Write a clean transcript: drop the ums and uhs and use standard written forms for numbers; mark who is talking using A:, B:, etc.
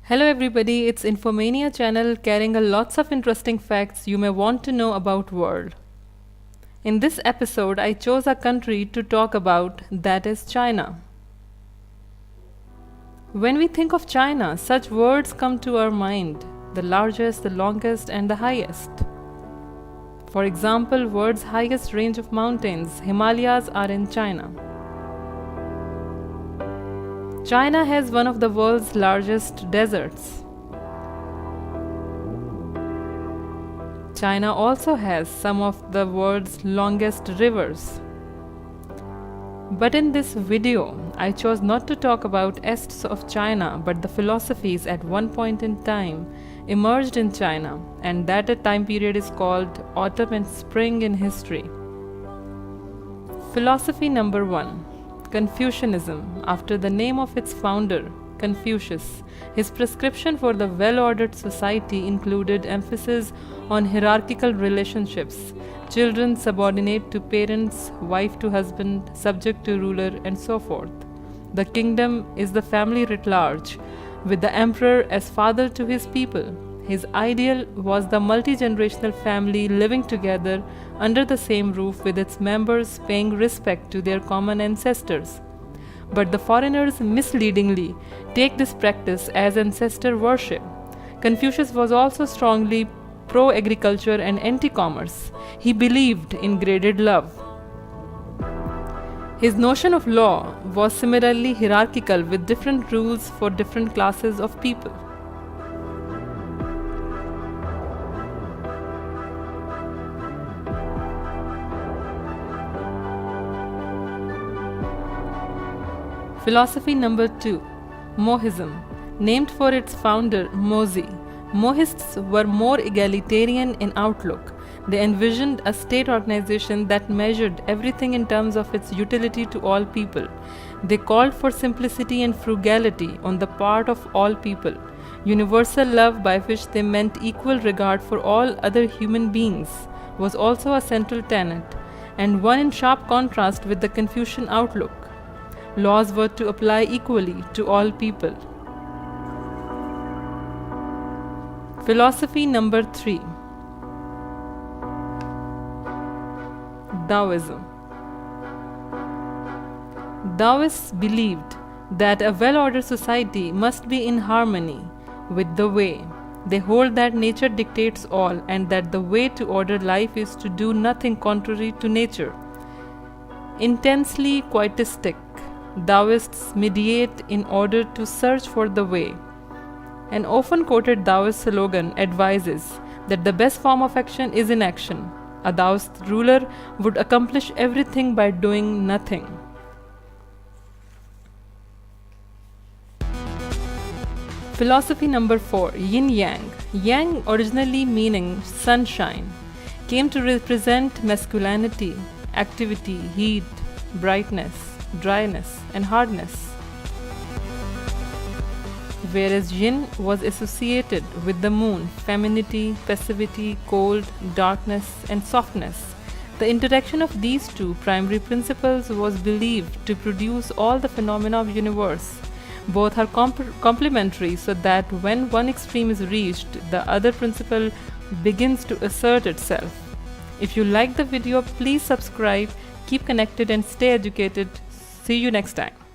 A: Hello everybody, it's Infomania channel carrying a lots of interesting facts you may want to know about world. In this episode, I chose a country to talk about, that is China. When we think of China, such words come to our mind: the largest, the longest, and the highest. For example, world's highest range of mountains, Himalayas, are in China. China has one of the world's largest deserts. China also has some of the world's longest rivers. But in this video, I chose not to talk about ests of China, but the philosophies at one point in time emerged in China, and that a time period is called autumn and spring in history. Philosophy number 1. Confucianism, after the name of its founder, Confucius. His prescription for the well-ordered society included emphasis on hierarchical relationships: children subordinate to parents, wife to husband, subject to ruler, and so forth. The kingdom is the family writ large, with the emperor as father to his people. His ideal was the multi-generational family living together under the same roof, with its members paying respect to their common ancestors. But the foreigners misleadingly take this practice as ancestor worship. Confucius was also strongly pro-agriculture and anti-commerce. He believed in graded love. His notion of law was similarly hierarchical, with different rules for different classes of people. Philosophy number 2. Mohism, named for its founder Mozi. Mohists were more egalitarian in outlook. They envisioned a state organization that measured everything in terms of its utility to all people. They called for simplicity and frugality on the part of all people. Universal love, by which they meant equal regard for all other human beings, was also a central tenet, and one in sharp contrast with the Confucian outlook. Laws were to apply equally to all people. Philosophy number 3. Taoism. Taoists believed that a well-ordered society must be in harmony with the way. They hold that nature dictates all, and that the way to order life is to do nothing contrary to nature. Intensely quietistic, Taoists meditate in order to search for the way. An often quoted Taoist slogan advises that the best form of action is inaction. A Taoist ruler would accomplish everything by doing nothing. Philosophy number 4. Yin-yang. Yang, originally meaning sunshine, came to represent masculinity, activity, heat, brightness, dryness, and hardness, whereas yin was associated with the moon, femininity, passivity, cold, darkness, and softness. The interaction of these two primary principles was believed to produce all the phenomena of universe. Both are complementary, so that when one extreme is reached, the other principle begins to assert itself. If you like the video, please subscribe, keep connected, and stay educated. See you next time.